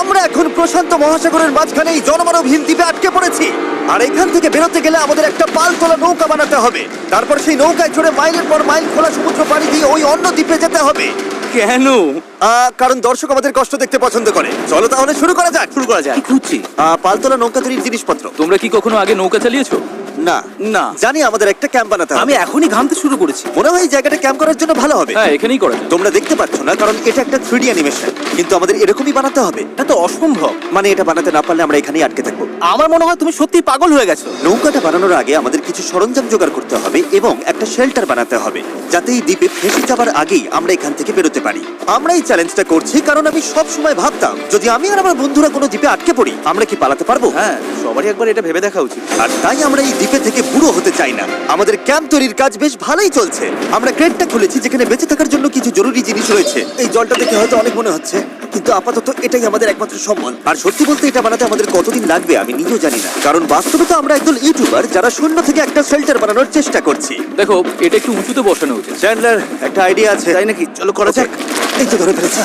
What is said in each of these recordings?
আমরা এখন প্রশান্ত মহাসাগরের মাঝখানে এই জনমানবহীন দ্বীপে আটকে পড়েছি। আর এখান থেকে বেরোতে গেলে আমাদের একটা পাল তোলা নৌকা বানাতে হবে। তারপর সেই নৌকায় চড়ে মাইলের পর মাইল খোলা সমুদ্র পাড়ি দিয়ে ওই অন্য দ্বীপে যেতে হবে। কেন? কারণ দর্শক আমাদের কষ্ট দেখতে পছন্দ করে। চলো তাহলে শুরু করা যাক। কি খুঁজছি? পাল তোলা নৌকা তৈরির জিনিসপত্র। তোমরা কি কখনো আগে নৌকা চালিয়েছো? না না। জানি আমাদের একটা ক্যাম্প বানাতে হবে। আমি এখনই ঘামতে শুরু করেছি। মনে হয় এই জায়গাটা ক্যাম্প করার জন্য ভালো হবে। হ্যাঁ, এখানেই করা যায়। তোমরা দেখতে পাচ্ছ না কারণ এটা একটা 3D অ্যানিমেশন, কিন্তু আমাদের এরকমই বানাতে হবে। এটা তো অসম্ভব। মানে এটা বানাতে না পারলে আমরা এখানেই আটকে থাকবো। আমার মনে হয় তুমি সত্যি পাগল হয়ে গেছো। নৌকাটা বানানোর আগে আমাদের কিছু সরঞ্জাম জোগাড় করতে হবে এবং একটা শেল্টার বানাতে হবে, যাতে এই দ্বীপে ফেসে যাবার আগেই আমরা এখান থেকে বেরোতে পারি। আমরা এই চ্যালেঞ্জটা করছি কারণ আমি সব সময় ভাবতাম যদি আমি আর আমার বন্ধুরা কোনো দ্বীপে আটকে পড়ি আমরা কি পালাতে পারবো। হ্যাঁ, সবারই একবার এটা ভেবে দেখা উচিত। আর তাই আমরা এই দ্বীপে থেকে বুড়ো হতে চাই না। আমাদের ক্যাম্প তৈরির কাজ বেশ ভালোই চলছে। আমরা ক্রেটটা খুলেছি যেখানে বেঁচে থাকার জন্য কিছু জরুরি জিনিস রয়েছে। এই জলটা দেখে হয়তো অনেক মনে হচ্ছে, কিন্তু আপাতত এটাই আমাদের একমাত্র সম্বল। আর সত্যি বলতে এটা বানাতে আমাদের কতদিন লাগবে আমি নিজেও জানি না, কারণ বাস্তবে তো আমরা একদল ইউটিউবার যারা শূন্য থেকে একটা শেল্টার বানানোর চেষ্টা করছি। দেখো, এটা একটু উঁচুতে বসানো উচিত। চ্যান্ডলার, একটা আইডিয়া আছে। তাই নাকি? চলো করা যাক। এই তো ধরে ফেলেছি।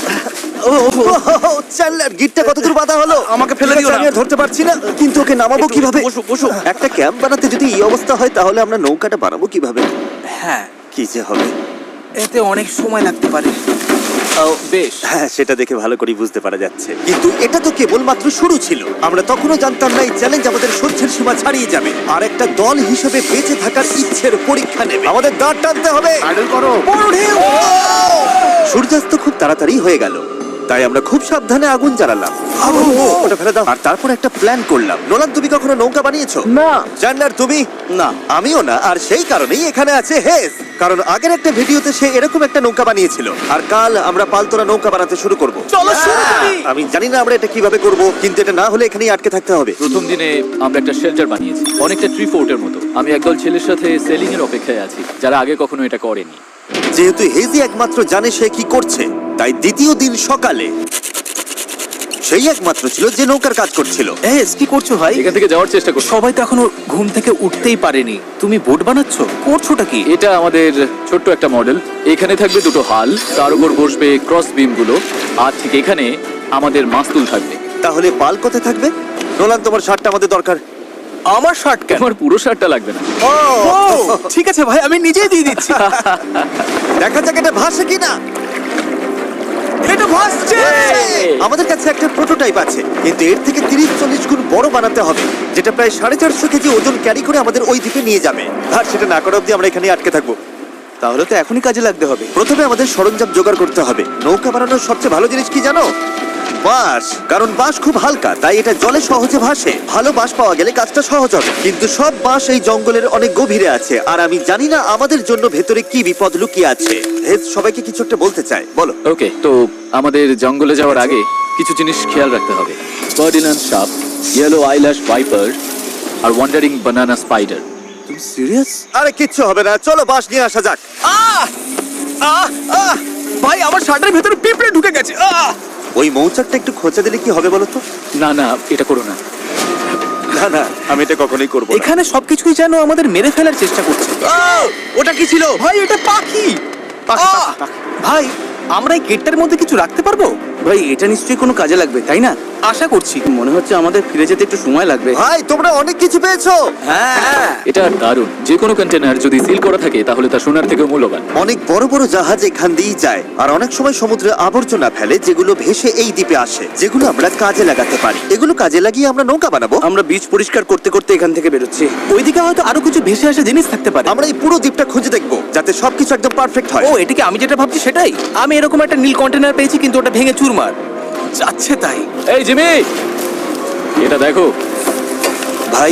চ্যান্ডলার, গিটটা কতদূর বাঁধা হলো? আমাকে ফেলে দিও না। আমি আর ধরতে পারছি না, কিন্তু ওকে নামাবো কিভাবে? বসো বসো। একটা ক্যাম্প বানাতে যদি এই অবস্থা হয় তাহলে আমরা নৌকাটা বানাবো কিভাবে? হ্যাঁ, কি যে হবে। এতে অনেক সময় লাগতে পারে। বেশ। হ্যাঁ, সেটা দেখে ভালো করে বুঝতে পারা যাচ্ছে, কিন্তু এটা তো কেবলমাত্র শুরু ছিল। আমরা তখনও জানতাম না এই চ্যালেঞ্জ আমাদের সহ্যের সীমা ছাড়িয়ে যাবে আর একটা দল হিসেবে বেঁচে থাকার ইচ্ছের পরীক্ষা নেবে। আমাদের দাঁড় টানতে হবে। আইডল করো। বড় ঢেউ! সূর্যাস্ত খুব তাড়াতাড়ি হয়ে গেল, তাই আমরা খুব সাবধানে আগুন জ্বালালাম। ওটা ফেলে দাও। আর তারপর একটা প্ল্যান করলাম। নোলান, তুমি কখনো নৌকা বানিয়েছো? না। জানলার, তুমি? না। আমিও না, আর সেই কারণেই এখানে আছে হেজ। কারণ আগের একটা ভিডিওতে সে এরকম একটা নৌকা বানিয়েছিল। আর কাল আমরা পালতোলা নৌকা বানাতে শুরু করব। চলো শুরু করি। আমি জানি না আমরা এটা কিভাবে করব, কিন্তু এটা না হলে এখানেই আটকে থাকতে হবে। প্রথম দিনে আমরা একটা শেল্টার বানিয়েছি, অনেকটা ট্রি ফোর্টের মতো। আমি একদল ছেলের সাথে সেলিং এর অপেক্ষায় আছি, যারা আগে কখনো এটা করেনি। যেহেতু হেজি একমাত্র জানে সে কি করছে, তাই দ্বিতীয় দিন সকালে সেই একমাত্র ছিল যে নৌকার কাজ করছিল। কি করছো ভাই? এখান থেকে যাওয়ার চেষ্টা করছি। সবাই তো এখনো ঘুম থেকে উঠতেই পারেনি, তুমি বোট বানাচ্ছো? করছোটা কি? এটা আমাদের ছোট্ট একটা মডেল। এখানে থাকবে দুটো হাল, তার উপর বসবে ক্রস বিম গুলো, আর ঠিক এখানে আমাদের মাস্তুল থাকবে। তাহলে পাল কোথায় থাকবে? নোলান, তোমার শার্টটা আমাদের দরকার। আমার শার্ট কেন? আমার পুরো শার্টটা লাগবে না। ও, ঠিক আছে ভাই, আমি নিজেই দিয়ে দিচ্ছি। দেখা যাক এটা ভাসে কিনা। এটা ভাসছে। আমাদের কাছে একটা প্রোটোটাইপ আছে, কিন্তু এর থেকে 30-40 গুণ বড় বানাতে হবে, যেটা প্রায় 450 কেজি ওজন ক্যারি করে আমাদের ওই দ্বীপে নিয়ে যাবে। আর সেটা না করা অব্দি আমরা এখানে আটকে থাকবো। তাহলে তো এখনই কাজে লাগতে হবে। প্রথমে আমাদের সরঞ্জাম জোগাড় করতে হবে। নৌকা বানানোর সবচেয়ে ভালো জিনিস কি জানো? বাঁশ। কারণ বাঁশ খুব হালকা, তাই এটা জলে সহজে ভাসে। ভালো বাঁশ পাওয়া গেলে কাজটা সহজ হবে, কিন্তু সব বাঁশ এই জঙ্গলের অনেক গভীরে আছে, আর আমি জানি না আমাদের জন্য ভেতরে কি বিপদ লুকিয়ে আছে। হেজ সবাইকে কিছু একটা বলতে চায়, বলো। ওকে, তো আমাদের জঙ্গলে যাওয়ার আগে কিছু জিনিস খেয়াল রাখতে হবে। ফার্ডিনান্ড সাপ, ইয়েলো আইল্যাশ ভাইপার, আর ওয়ান্ডারিং বানানা স্পাইডার। তুমি সিরিয়াস? আরে কিচ্ছু হবে না, চলো বাঁশ নিয়ে আসা যাক। ভাই, আমার শার্টের ভেতরে পিঁপড়ে ঢুকে গেছে। ওই মৌচাকটা একটু খোঁচা দিলে কি হবে বলো তো? না না, এটা করো না। না না, আমি এটা কখনোই করবো না। এখানে সবকিছুই যেন আমাদের মেরে ফেলার চেষ্টা করছে। ওটা কি ছিল? ভাই, এটা পাখি। ভাই, আমরা এই গেটটার মধ্যে কিছু রাখতে পারবো? ভাই, এটা নিশ্চয়ই কোনো কাজে লাগবে, তাই না? আশা করছি। মনে হচ্ছে আমাদের ফিরে যেতে একটু সময় লাগবে। ভাই, তোমরা অনেক কিছু পেয়েছো। হ্যাঁ। এটা দারুণ। যে কোনো কন্টেনার যদি সিল করা থাকে তাহলে তা সোনার থেকেও মূল্যবান। অনেক বড় বড় জাহাজ এখান দিয়েই যায়, আর অনেক সময় সমুদ্রে আবর্জনা ফেলে যেগুলো ভেসে এই দ্বীপে আসে, যেগুলো আমরা কাজে লাগাতে পারি। এগুলো কাজে লাগিয়ে আমরা নৌকা বানাবো। আমরা বীজ পরিষ্কার করতে করতে এখান থেকে বেরোচ্ছি। ওইদিকে হয়তো আরো কিছু ভেসে আসা জিনিস থাকতে পারে। আমরা এই পুরো দ্বীপটা খুঁজে দেখবো, যাতে সবকিছু একদম পারফেক্ট হয়। ও, এটাকে আমি যেটা ভাবছি সেটাই। আমি এরকম একটা নীল কন্টেনার পেয়েছি, কিন্তু ওটা ভেঙে চুরমার যাচ্ছে। তাই এই জিমি, এটা দেখো। ভাই,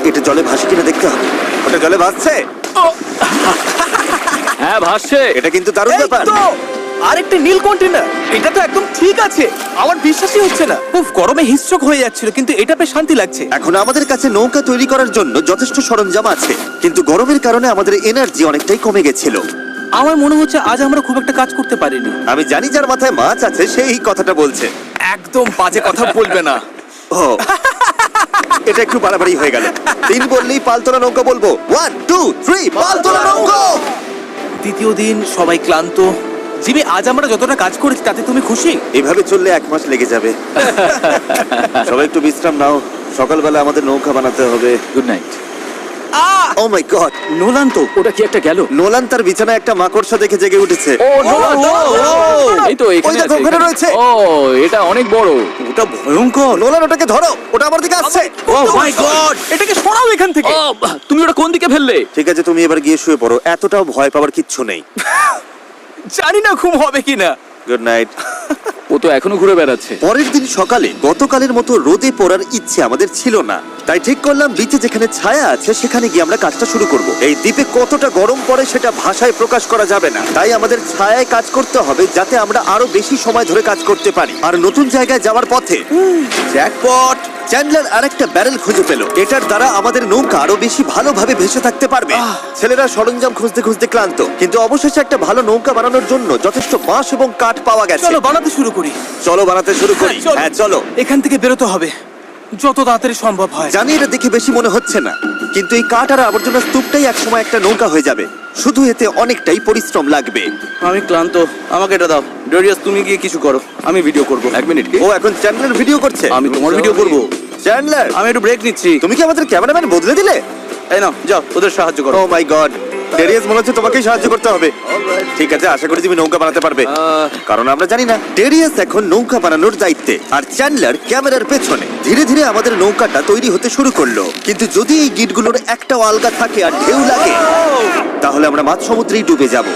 এটা জলে ভাসে কিনা দেখতে হবে। ওটা জলে ভাসছে। হ্যাঁ, ভাসছে। এটা কিন্তু দারুণ এই ব্যাপার। তো, আরেকটা নীল কন্টেনার। এটা তো একদম ঠিক আছে। আমার বিশ্বাসই হচ্ছে না। খুব গরমে হিস্ট্রোক হয়ে যাচ্ছিল, কিন্তু এটা বেশ শান্তি লাগছে। এখন আমাদের কাছে নৌকা তৈরি করার জন্য যথেষ্ট সরঞ্জাম আছে, কিন্তু গরমের কারণে আমাদের এনার্জি অনেকটাই কমে গেছিল। আমার মনে হচ্ছে আজ আমরা খুব একটা কাজ করতে পারিনি। আমি জানি যার মাথায় মাছ আছে সেই এই কথাটা বলছে। একদম বাজে কথা বলবে না। ও, এটা একটু বাড়াবাড়ি হয়ে গেল। 3 বললেই পালতোলা নৌকা বলবো। 1 2 3 পালতোলা নৌকা। দ্বিতীয় দিন, সবাই ক্লান্ত, জিমি, আজ আমরা যতটা কাজ করেছি তাতে তুমি খুশি? এভাবে চললে 1 মাস লেগে যাবে। সবাই একটু বিশ্রাম নাও, সকালবেলা আমাদের নৌকা বানাতে হবে। Good night. Oh my god, Nolan তো। ওটা কি একটা গেল? নোলান তার বিছানায় একটা মাকড়সা দেখে জেগে উঠেছে। ও নোলান, ও, এই তো এখানে ওই দেখো, আছে, ওখানে এখানে। রয়েছে। ও এটা অনেক বড়। ওটা ভয়ঙ্কর। নোলান ওটাকে ধরো, ওটা আমার দিকে আসছে। ও মাই গড, এটাকে সরাও এখান থেকে। ও তুমি ওটা কোন দিকে ফেললে? ঠিক আছে, তুমি এবার গিয়ে শুয়ে পড়ো, এতটাও ভয় পাওয়ার কিচ্ছু নেই। জানি না ঘুম হবে কিনা। Good night. ও তো এখনো ঘুরে বেড়াচ্ছে। পরের দিন সকালে গতকালের মতো রোদে পড়ার ইচ্ছে আমাদের ছিল না, তাই ঠিক করলাম বিচে যেখানে ছায়া আছে সেখানে গিয়ে আমরা কাজটা শুরু করব। এই দ্বীপে কতটা গরম পড়ে সেটা ভাষায় প্রকাশ করা যাবে না, তাই আমাদের ছায়ায় কাজ করতে হবে যাতে আমরা আরো বেশি সময় ধরে কাজ করতে পারি। আর নতুন জায়গায় যাওয়ার পথে জ্যাকপট, চ্যান্ডলার আরেকটা ব্যারেল খুঁজে পেল। এটার দ্বারা আমাদের নৌকা আরো বেশি ভালোভাবে ভেসে থাকতে পারবে। ছেলেরা সরঞ্জাম খুঁজতে খুঁজতে ক্লান্ত, কিন্তু অবশেষে একটা ভালো নৌকা বানানোর জন্য যথেষ্ট বাঁশ এবং কাঠ পাওয়া গেছে। চলো বানাতে শুরু করি। চলো বানাতে শুরু করি। হ্যাঁ চলো। এখান থেকে বেরোতে হবে যত তাড়াতাড়ি সম্ভব হয়। জানি এটা দেখে বেশি মনে হচ্ছে না, কিন্তু এই কাঠ আর আবর্জনা স্তূপটাই একসময় একটা নৌকা হয়ে যাবে। শুধু এতে অনেকটাই পরিশ্রম লাগবে। আমি ক্লান্ত, আমাকে এটা দাও। ডেরিয়াস, তুমি গিয়ে কিছু করো, আমি ভিডিও করব। 1 মিনিট। ও এখন চ্যান্ডলার ভিডিও করছে। আমি তোমার ভিডিও করব। চ্যান্ডলার, আমি একটু ব্রেক নিচ্ছি। তুমি কি আমাদের ক্যামেরাম্যান বদলে দিলে? এই নাও, যাও ওদের সাহায্য করো। ও মাই গড, ডেরিয়াস মনে হচ্ছে তোমাকেই সাহায্য করতে হবে। ঠিক আছে, আশা করি তুমি নৌকা বানাতে পারবে, কারণ আমরা জানি না। ডেরিয়াস এখন নৌকা বানানোর দায়িত্বে, আর চ্যান্ডলার ক্যামেরার পেছনে। ধীরে ধীরে আমাদের নৌকাটা তৈরি হতে শুরু করলো, কিন্তু যদি এই গিটগুলোর একটাও আলগা থাকে আর ঢেউ লাগে তাহলে আমরা মাঝ সমুদ্রেই ডুবে যাব।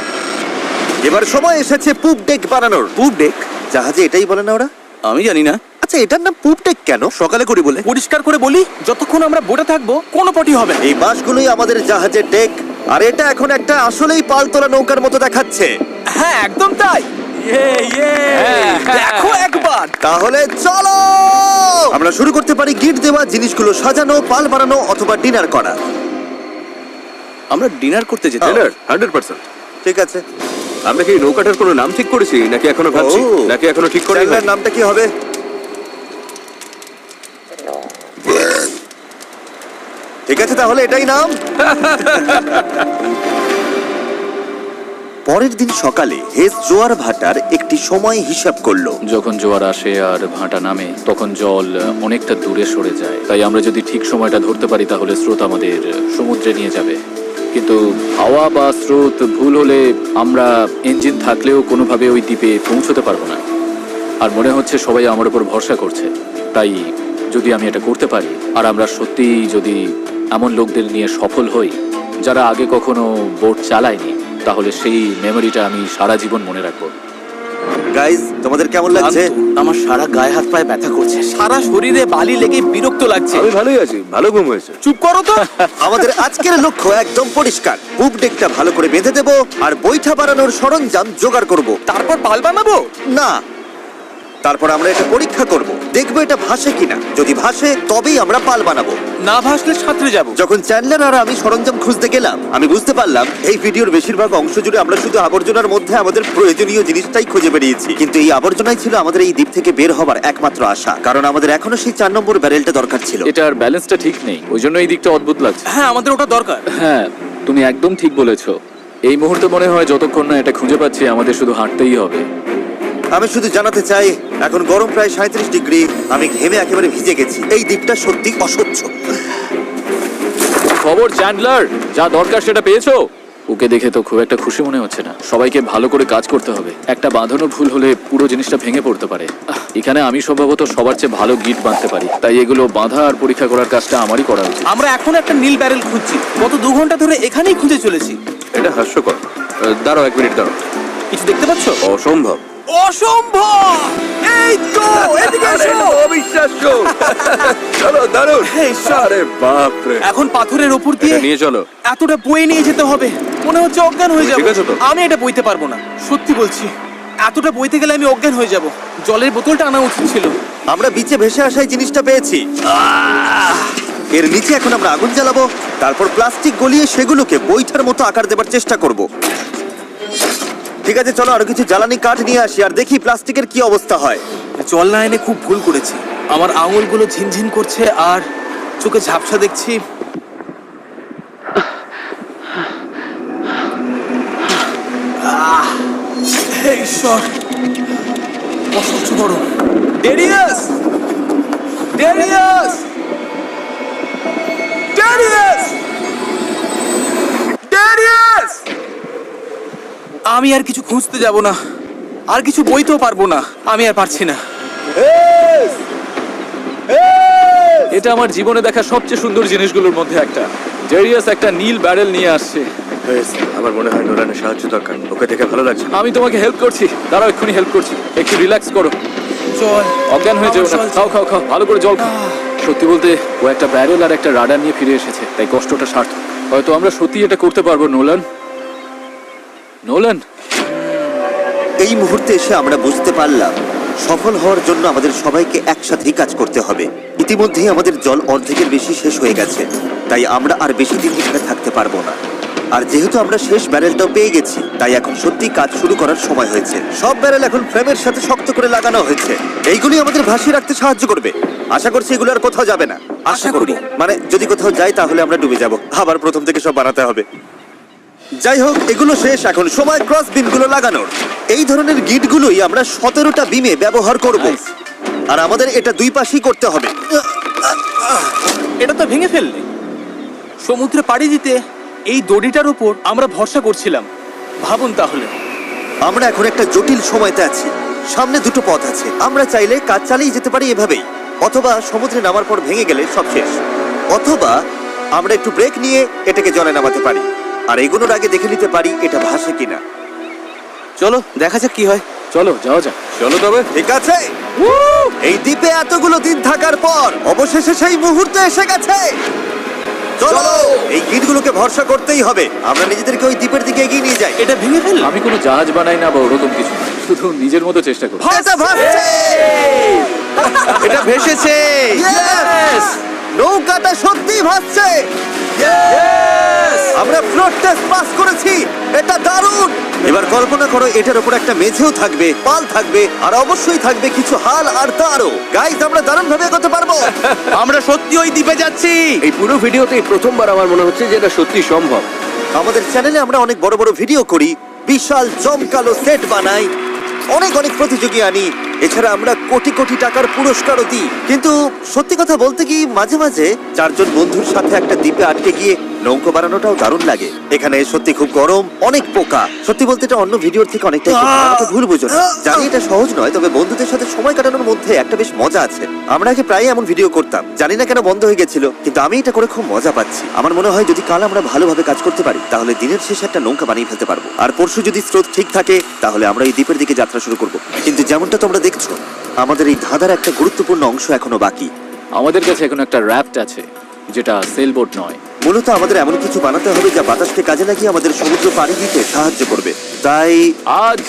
এবার সময় এসেছে পুপ ডেক বানানোর। পুপ ডেক? জাহাজে এটাই বলে না ওরা? আমি জানি না। আচ্ছা, এটার নাম পুপ ডেক কেন? সকালে করি বলে। পরিষ্কার করে বলি, যতক্ষণ আমরা বোটে থাকবো কোনো পটি হবে না। এই বাঁশগুলোই আমাদের জাহাজের ডেক, আর এটা এখন একটা আসলেই পালতোলা নৌকার মতো দেখাচ্ছে। হ্যাঁ একদম তাই। দেখো একবার। তাহলে চলো আমরা শুরু করতে পারি গিট দেওয়া জিনিসগুলো সাজানো, পাল বানানো অথবা ডিনার করা। আমরা ডিনার করতে যেতে। ডিনার? 100%। ঠিক আছে। আমরা কি এই নৌকাটার কোনো নাম ঠিক করেছি নাকি এখনো ভাবছি? ও। নাকি এখনো ঠিক করি চ্যানেলের নামটা কি হবে? ঠিক আছে, তাহলে এটাই নাম। পরের দিন সকালে হেস জোয়ার ভাটার একটি সময় হিসাব করলো। যখন জোয়ার আসে আর ভাটা নামে তখন জল অনেকটা দূরে সরে যায়, তাই আমরা যদি ঠিক সময়টা ধরতে পারি তাহলে স্রোত আমাদের সমুদ্রে নিয়ে যাবে। কিন্তু হাওয়া বা স্রোত ভুল হলে আমরা ইঞ্জিন থাকলেও কোনোভাবে ওই দ্বীপে পৌঁছতে পারবো না। আর মনে হচ্ছে সবাই আমার উপর ভরসা করছে, তাই যদি আমি এটা করতে পারি আর আমরা সত্যিই যদি এমন লোকদের নিয়ে সফল হই যারা আগে কখনো বোট চালায়নি, তাহলে সেই মেমোরিটা আমি সারা জীবন মনে রাখবো। গাইজ, তোমাদের কেমন লাগছে? আমার সারা গায়ে হাত পায়ে ব্যথা করছে, সারা শরীরে বালি লেগে বিরক্ত লাগছে। আমি ভালোই আছি, ভালো ঘুম হয়েছে। চুপ করো তো। আমাদের আজকের লক্ষ্য একদম পরিষ্কার। পুপ ডেকটা ভালো করে বেঁধে দেবো আর বৈঠা বানানোর সরঞ্জাম জোগাড় করব। তারপর পাল বানাবো? না, তারপর আমরা এটা পরীক্ষা করব, দেখবো এটা ভাসে কিনা। যদি ভাসে তবেই আমরা পাল বানাবো। না ভাসলে সাঁতরে যাবো। যখন চ্যান্ডলার আর আমি সরঞ্জাম খুঁজতে গেলাম, আমি বুঝতে পারলাম এই ভিডিওর বেশিরভাগ অংশ জুড়ে আমরা শুধু আবর্জনার মধ্যে আমাদের প্রয়োজনীয় জিনিসটাই খুঁজে বেরিয়েছি। কিন্তু এই আবর্জনাই ছিল আমাদের এই দ্বীপ থেকে বের হবার একমাত্র আশা, কারণ আমাদের এখনো সেই 4 নম্বর ব্যারেলটা দরকার ছিল। এটার ব্যালেন্সটা ঠিক নেই, ওই জন্য এই দিকটা অদ্ভুত লাগছে। হ্যাঁ, আমাদের ওটা দরকার। হ্যাঁ, তুমি একদম ঠিক বলেছো। এই মুহূর্তে মনে হয় যতক্ষণ না এটা খুঁজে পাচ্ছি আমাদের শুধু হাঁটতেই হবে। আমি শুধু জানাতে চাই, এখন গরম প্রায় 37 ডিগ্রি, আমি ঘেমে একেবারে ভিজে গেছি। এই দ্বীপটা সত্যি অসহ্য। খবর চ্যান্ডলার, যা দরকার সেটা পেয়েছো? ওকে দেখে তো খুব একটা খুশি মনে হচ্ছে না। সবাইকে ভালো করে কাজ করতে হবে, একটা বাঁধানো ভুল হলে পুরো জিনিসটা ভেঙে পড়তে পারে। এখানে আমি সম্ভবত সবার চেয়ে ভালো গিট বাঁধতে পারি, তাই এগুলো বাঁধা আর পরীক্ষা করার কাজটা আমারই করা উচিত। আমরা এখন একটা নীল ব্যারেল খুঁজছি, গত 2 ঘন্টা ধরে এখানেই খুঁজে চলেছি। এটা হাস্যকর। দাঁড়াও 1 মিনিট দাঁড়াও। কিছু দেখতে পাচ্ছ? অসম্ভব। অসম্ভব! এই তো, এদিকে এসো। অবিশ্বাস্য। চলো দারুণ। হে ঈশ্বর। আরে বাপ রে। এখন পাথরের উপর দিয়ে এটা নিয়ে চলো। এতটা বয়ে নিয়ে যেতে হবে, মনে হচ্ছে অজ্ঞান হয়ে যাবো। ঠিক আছে তো? আমি এটা বইতে পারবো না, সত্যি বলছি। এতটা বইতে গেলে আমি অজ্ঞান হয়ে যাব। জলের বোতলটা আনা উচিত ছিল। আমরা বিচে ভেসে আসা এই জিনিসটা পেয়েছি। এর নিচে এখন আমরা আগুন জ্বালাবো, তারপর প্লাস্টিক গলিয়ে সেগুলোকে বৈঠার মতো আকার দেবার চেষ্টা করব। ঠিক আছে, চলো আরো কিছু জ্বালানি কাঠ নিয়ে আসি আর দেখি প্লাস্টিকের কি অবস্থা হয়। জল না এনে খুব ভুল করেছি। আমার আঙুলগুলো ঝিনঝিন করছে আর চোখে ঝাপসা দেখছি। গরম। Darius, Darius, Darius, Darius! আমি আর কিছু খুঁজতে যাব না, আর কিছু বইতেও পারবো না, আমি আর পারছি না। এটা আমার জীবনে দেখা সবচেয়ে সুন্দর জিনিসগুলোর মধ্যে একটা। ডেরিয়াস একটা নীল ব্যারেল নিয়ে আসছে। আমার মনে হয় নোলানের সাহায্য দরকার, ওকে দেখে ভালো লাগছে। আমি তোমাকে হেল্প করছি, দাঁড়াও এক্ষুনি হেল্প করছি। একটু রিল্যাক্স করো, জল, অজ্ঞান হয়ে যেও না। আমার জল খাও খাও খাও, ভালো করে জল খাও। সত্যি বলতে ও একটা ব্যারেল আর একটা রাডার নিয়ে ফিরে এসেছে, তাই কষ্টটা সার্থক। হয়তো আমরা সত্যি এটা করতে পারবো। নোলান, নোলান, এই মুহূর্তে এসে আমরা বুঝতে পারলাম সফল হওয়ার জন্য আমাদের সবাইকে একসাথেই কাজ করতে হবে। ইতিমধ্যেই আমাদের জল অর্ধেকের বেশি শেষ হয়ে গেছে, তাই আমরা আর বেশি দিন এখানে থাকতে পারবো না। আর যেহেতু আমরা শেষ ব্যারেলটাও পেয়ে গেছি, তাই এখন সত্যি কাজ শুরু করার সময় হয়েছে। সব ব্যারেল এখন ফ্রেমের সাথে শক্ত করে লাগানো হয়েছে। এইগুলি আমাদের ভাসিয়ে রাখতে সাহায্য করবে। আশা করছি এগুলো আর কোথাও যাবে না। আশা করি। মানে যদি কোথাও যাই তাহলে আমরা ডুবে যাব, আবার প্রথম থেকে সব বানাতে হবে। যাই হোক, এগুলো শেষ, এখন সময় ক্রস বিমগুলো লাগানোর। এই ধরনের গিটগুলোই আমরা 17টা বিমে ব্যবহার করব, আর আমাদের এটা দুই পাশেই করতে হবে। এটা তো ভেঙে ফেললে। সমুদ্রে পাড়ি দিতে এই দড়িটার উপর আমরা ভরসা করছিলাম। ভাবুন তাহলে। আমরা এখন একটা জটিল সময়তে আছি। সামনে দুটো পথ আছে। আমরা চাইলে কাজ চালিয়ে যেতে পারি এভাবেই, অথবা সমুদ্রে নামার পর ভেঙে গেলে সব শেষ, অথবা আমরা একটু ব্রেক নিয়ে এটাকে জলে নামাতে পারি আর এগুলোর আগে দেখে নিতে পারি এটা ভাসে কিনা। চলো দেখা যাক কি হয়। চলো যাওয়া যাক। চলো তবে। ঠিক আছে, এই দ্বীপে এতগুলো দিন থাকার পর অবশেষে সেই মুহূর্ত এসে গেছে। চলো, এই গিটগুলোকে ভরসা করতেই হবে। আমরা নিজেদেরকে ওই দ্বীপের দিকে এগিয়ে নিয়ে যাই। এটা ভেঙে ফেললাম। আমি কোনো জাহাজ বানাই না বা ওরকম কিছু না, শুধু নিজের মতো চেষ্টা করি। এটা ভাসছে! এটা ভেসেছে। Yes! নৌকাটা সত্যি ভাসছে। আমরা ফ্লোট টেস্ট পাস করেছি, এটা দারুণ। এবার কল্পনা করো এটার উপর একটা মেঝেও থাকবে, পাল থাকবে, আর অবশ্যই থাকবে কিছু হাল আর তারও। গাইস, আমরা দারুণ ভাবে এগোতে পারবো। আমরা সত্যি ওই দ্বীপে যাচ্ছি। এই পুরো ভিডিওতে এই প্রথমবার আমার মনে হচ্ছে যে এটা সত্যি সম্ভব। আমাদের চ্যানেলে আমরা অনেক বড় বড় ভিডিও করি, বিশাল জমকালো সেট বানাই, অনেক অনেক প্রতিযোগী আনি, এছাড়া আমরা কোটি কোটি টাকার পুরস্কারও দিই। কিন্তু সত্যি কথা বলতে কি, মাঝে মাঝে চারজন বন্ধুর সাথে একটা দ্বীপে আটকে গিয়ে নৌকো বানানোটাও দারুণ লাগে। এখানে সত্যি খুব গরম, অনেক পোকা। সত্যি বলতে এটা অন্য ভিডিওর থেকে অনেকটাই কঠিন, আমাকে ভুল বুঝো না। জানি এটা সহজ নয়, তবে বন্ধুদের সাথে সময় কাটানোর মধ্যে একটা বেশ মজা আছে। আমরা আগে প্রায় এমন ভিডিও করতাম, জানি না কেন বন্ধ হয়ে গেছিল, কিন্তু আমি এটা করে খুব মজা পাচ্ছি। আমার মনে হয় যদি কাল আমরা ভালোভাবে কাজ করতে পারি তাহলে দিনের শেষে একটা নৌকা বানিয়ে ফেলতে পারবো। আর পরশু যদি স্রোত ঠিক থাকে তাহলে আমরা এই দ্বীপের দিকে যাত্রা শুরু করব। কিন্তু যেমনটা তোমরা দেখছো, আমাদের এই ধাঁধার একটা গুরুত্বপূর্ণ অংশ এখনো বাকি। আমাদের কাছে এখন একটা র্যাফট আছে, যেটা সেলবোট নয়। মূলত আমাদের এমন কিছু বানাতে হবে যা বাতাসকে কাজে লাগিয়ে আমাদের সমুদ্র পাড়ি দিতে সাহায্য করবে। তাই আজ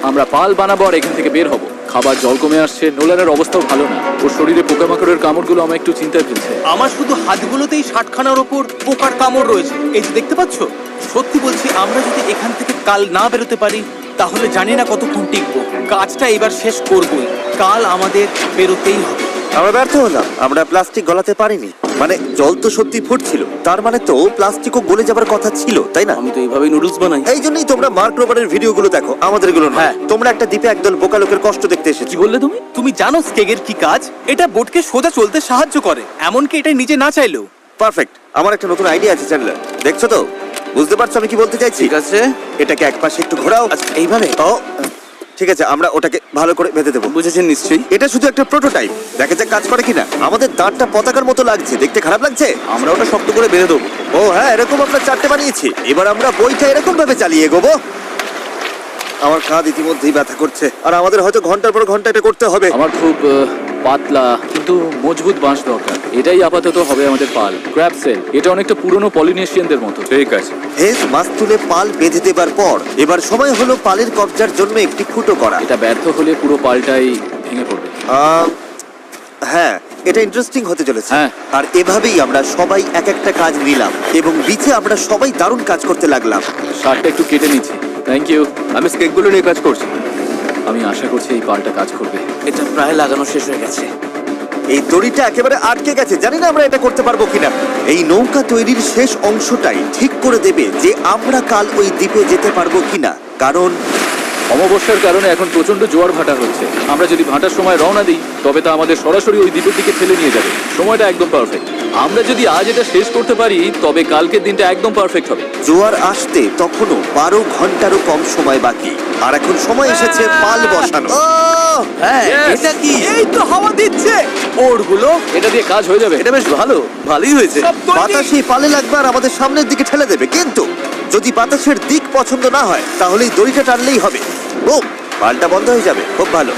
আমরা পাল বানাবো আর এখান থেকে বের হব। খাবার জল কমে আসছে, নোলানের অবস্থাও ভালো না। ওর শরীরে পোকামাকড়ের কামড়গুলো আমার একটু চিন্তায় ফেলছে। আমার শুধু হাতগুলোতেই 60খানার ওপর পোকার কামড় রয়েছে। এই যে দেখতে পাচ্ছো, সত্যি বলছি, আমরা যদি এখান থেকে কাল না বেরোতে পারি তাহলে জানি না কতক্ষণ টিকবো। কাজটা এবার শেষ করবোই, কাল আমাদের বেরোতেই হবে। আমরা ব্যর্থ হলাম, আমরা প্লাস্টিক গলাতে পারিনি। মানে জল তো সত্যি ফুটছিল, তার মানে তো প্লাস্টিকও গলে যাবার কথা ছিল, তাই না? আমি তো এইভাবেই নুডলস বানাই। এই জন্যই তোমরা মার্ক রোবারের ভিডিওগুলো দেখো, আমাদেরগুলো না। হ্যাঁ। তোমরা একটা দ্বীপে একদল বোকা লোকের কষ্ট দেখতে কি এসেছো। বললে তুমি? তুমি জানো স্কেগের কি কাজ? এটা বোটকে সোজা চলতে সাহায্য করে, এমনকি এটা নিজে না চাইলেও। পারফেক্ট। আমার একটা নতুন আইডিয়া আছে চ্যানেলার, দেখছো তো? বুঝতে পারছো আমি কি বলতে চাইছি? ঠিক আছে, এটাকে একপাশে একটু ঘোরাও। আচ্ছা এইভাবে। ও ঠিক আছে, আমরা ওটাকে ভালো করে বেঁধে দেবো। বুঝেছেন নিশ্চয়ই। এটা শুধু একটা প্রোটোটাইপ, দেখা যাক কাজ করে কিনা। আমাদের দাঁতটা পতাকার মতো লাগছে, দেখতে খারাপ লাগছে। আমরা ওটা শক্ত করে বেঁধে দেবো। ও হ্যাঁ, এরকম আমরা 4টে বানিয়েছি। এবার আমরা বইটা এরকম ভাবে চালিয়ে এগোবো। আমার কাঁধ ইতিমধ্যেই ব্যথা করছে, আর আমাদের হয়তো ঘন্টার পর ঘন্টা এটা করতে হবে। আমার খুব পাতলা কিন্তু মজবুত বাঁশ দরকার। এটাই আপাতত হবে আমাদের পাল। ক্র্যাব সেল, এটা অনেকটা পুরনো পলিনেশিয়ানদের মতো। ঠিক আছে। হেজ মাছ তুলে পাল বেঁধে দেবার পর এবার সময় হলো পালের কবজার জন্য একটি ফুটো করা। এটা ব্যর্থ হলে পুরো পালটাই ভেঙে পড়বে। হ্যাঁ, এটা ইন্টারেস্টিং হতে চলেছে। হ্যাঁ। আর এভাবেই আমরা সবাই এক একটা কাজ নিলাম এবং বিচে আমরা সবাই দারুণ কাজ করতে লাগলাম। শার্টটা একটু কেটে নিচ্ছি। Thank you. আমি স্কেকগুলো নিয়ে কাজ করছি। আমি আশা করছি এই পালটা কাজ করবে। এটা প্রায় লাগানো শেষ হয়ে গেছে। এই দড়িটা একেবারে আটকে গেছে, জানি না আমরা এটা করতে পারবো কিনা। এই নৌকা তৈরির শেষ অংশটাই ঠিক করে দেবে যে আমরা কাল ওই দ্বীপে যেতে পারবো কিনা। কারণ অমাবস্যার কারণে এখন প্রচন্ড জোয়ার ভাটা হচ্ছে। আমরা যদি ভাটার সময় রওনা দিই তবে তা আমাদের সরাসরি ওই দ্বীপের দিকে ঠেলে নিয়ে যাবে। সময়টা একদম পারফেক্ট। আমরা যদি আজ এটা শেষ করতে পারি তবে কালকের দিনটা একদম পারফেক্ট হবে। জোয়ার আসতে তখনও 12 ঘন্টারও কম সময় বাকি, আর এখন সময় এসেছে পাল বসানো। হ্যাঁ, Yes! এটা কি? এই তো হাওয়া দিচ্ছে। ওরগুলো এটা দিয়ে কাজ হয়ে যাবে। এটা বেশ ভালোই হয়েছে। সব তৈরি। বাতাস এই পালে লাগবে আর আমাদের সামনের দিকে ঠেলে দেবে, কিন্তু যদি বাতাসের দিক পছন্দ না হয় তাহলে এই দড়িটা টানলেই হবে। বুম, পালটা বন্ধ হয়ে যাবে। খুব ভালো।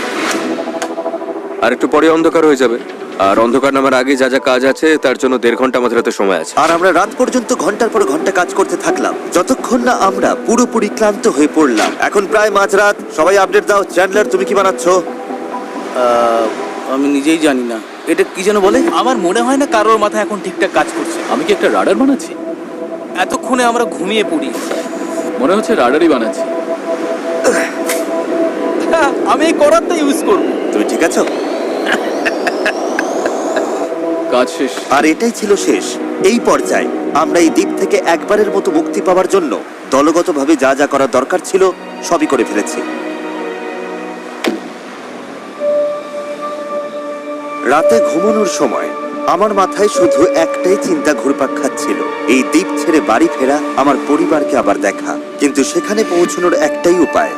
আর একটু পরে অন্ধকার হয়ে যাবে। আর অন্ধকার নামার আগে যা যা কাজ আছে তার জন্য 1.5 ঘন্টা আমাদের হাতে সময় আছে। আর আমরা রাত পর্যন্ত ঘন্টার পর ঘন্টা কাজ করতে থাকলাম, যতক্ষণ না আমরা পুরোপুরি ক্লান্ত হয়ে পড়লাম। এখন প্রায় মাঝরাত। সবাই আপডেট দাও। চ্যান্ডলার, তুমি কি বানাচ্ছ? আমি নিজেই জানি না এটা কি যেন বলে। আমার মনে হয় না কারোর মাথা এখন ঠিকঠাক কাজ করছে। আমি কি একটা রাডার বানাচ্ছি? এতক্ষণে আমরা ঘুমিয়ে পড়ি। মনে হচ্ছে রাডারই বানাচ্ছি। আমি এই করারটা ইউজ করব। তুমি ঠিক আছো? কাজ শেষ। আর এটাই ছিল শেষ। এই পর্যায়ে আমরা এই দ্বীপ থেকে একবারের মতো মুক্তি পাওয়ার জন্য দলগতভাবে যা যা করা দরকার ছিল সবই করে ফেলেছি। রাতে ঘুমানোর সময় আমার মাথায় শুধু একটাই চিন্তা ঘুরপাক খাচ্ছিল, এই দ্বীপ ছেড়ে বাড়ি ফেরা, আমার পরিবারকে আবার দেখা। কিন্তু সেখানে পৌঁছানোর একটাই উপায়,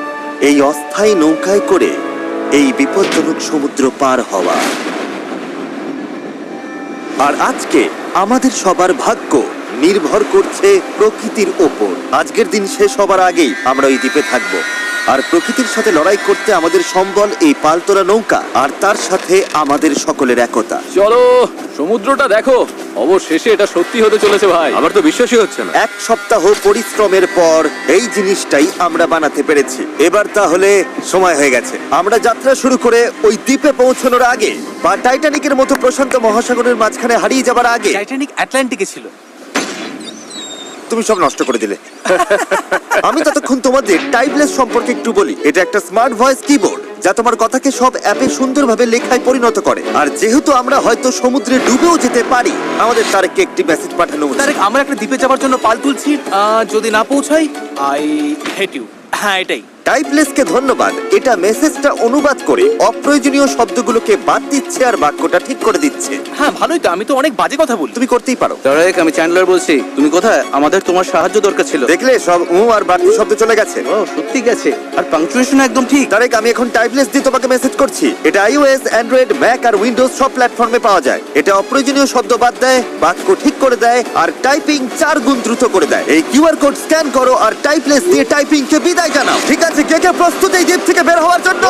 এই অস্থায়ী নৌকায় করে এই বিপজ্জনক সমুদ্র পার হওয়া। আর আজকে আমাদের সবার ভাগ্য নির্ভর করছে প্রকৃতির ওপর। আজকের দিন শেষ হবার আগেই আমরা ওই দ্বীপে থাকবো। আর প্রকৃতির সাথে লড়াই করতে আমাদের সম্বল এই পালতোলা নৌকা, আর তার সাথে আমাদের সকলের একতা। চলো সমুদ্রটা দেখো। অবশেষে এটা সত্যি হতে চলেছে ভাই। আমার তো বিশ্বাসই হচ্ছে না। 1 সপ্তাহ পরিশ্রমের পর এই জিনিসটাই আমরা বানাতে পেরেছি। এবার তাহলে সময় হয়ে গেছে আমরা যাত্রা শুরু করে ওই দ্বীপে পৌঁছানোর আগে, বা টাইটানিকের মতো প্রশান্ত মহাসাগরের মাঝখানে হারিয়ে যাবার আগে। টাইটানিক আটলান্টিকে ছিল। তুমি সব নষ্ট করে দিলে। আমি ততক্ষণ তোমাদের টাইপলেস সম্পর্কে একটু বলি। এটা একটা স্মার্ট ভয়েস কিবোর্ড যা তোমার কথাকে সব অ্যাপে সুন্দরভাবে লেখায় পরিণত করে। আর যেহেতু আমরা হয়তো সমুদ্রে ডুবেও যেতে পারি, আমাদের তারেককে একটি মেসেজ পাঠানো উচিত। তারেক, আমরা একটা দ্বীপে যাওয়ার জন্য পাল তুলছি। যদি না পৌঁছাই, আই হেট ইউ। হ্যাঁ, এটাই। টাইপলেসকে ধন্যবাদ। এটা মেসেজটা অনুবাদ করে অপ্রয়োজনীয় শব্দগুলোকে বাদ দিচ্ছে আর বাক্যটা ঠিক করে দিচ্ছে। হ্যাঁ, ভালোই তো। আমি তো অনেক বাজে কথা বলি। তুমি করতেই পারো। তারেক, আমি চ্যান্ডলার বলছি। তুমি কোথায়? আমাদের তোমার সাহায্য দরকার ছিল। দেখলে সব আর বাড়তি শব্দ চলে গেছে। ও, সত্যি গেছে। আর পাংচুয়েশন একদম ঠিক। তারেক, আমি এখন টাইপলেস দিয়ে তোমাকে মেসেজ করছি। এটা iOS, অ্যান্ড্রয়েড, ম্যাক আর উইন্ডোজ সব প্ল্যাটফর্মে পাওয়া যায়। এটা অপ্রয়োজনীয় শব্দ বাদ দেয়, বাক্য ঠিক করে দেয়, আর টাইপিং 4 গুণ দ্রুত করে দেয়। এই কিউআর কোড স্ক্যান করো আর টাইপলেস দিয়ে টাইপিংকে বিদায় জানাও। ঠিক আছে, কে কে প্রস্তুত এই দ্বীপ থেকে বের হওয়ার জন্য?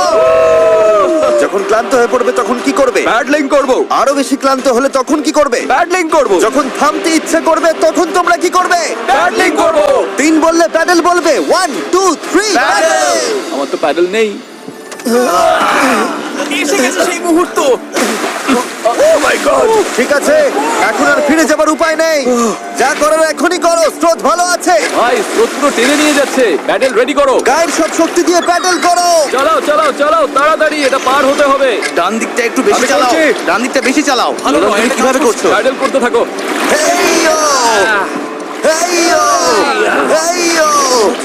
যখন ক্লান্ত হয়ে পড়বে তখন কি করবে? প্যাডলিং করব। আরো বেশি ক্লান্ত হলে তখন কি করবে? প্যাডলিং করব। যখন থামতে ইচ্ছে করবে তখন তোমরা কি করবে? প্যাডলিং করব। 3 বললে প্যাডেল বলবে। 1 2 3 প্যাডেল। আমার তো প্যাডেল নেই। এসে গেছে সেই মুহূর্ত। ঠিক আছে, এখন আর ফিরে যাবার উপায় নেই। যা করার এখনই করো, স্রোত ভালো আছে। ভাই স্রোত পুরো টেনে নিয়ে যাচ্ছে। প্যাডেল রেডি করো। গায়ের সব শক্তি দিয়ে প্যাডেল করো। চালাও চালাও চালাও, তাড়াতাড়ি, এটা পার হতে হবে। ডান দিকটা একটু বেশি আমি চালাও। করছি। ডান দিকটা বেশি চালাও। ভালো নয়। তুমি এটা কিভাবে করছো? প্যাডেল করতে থাকো। হেইয়ো হেইয়ো হেইয়ো।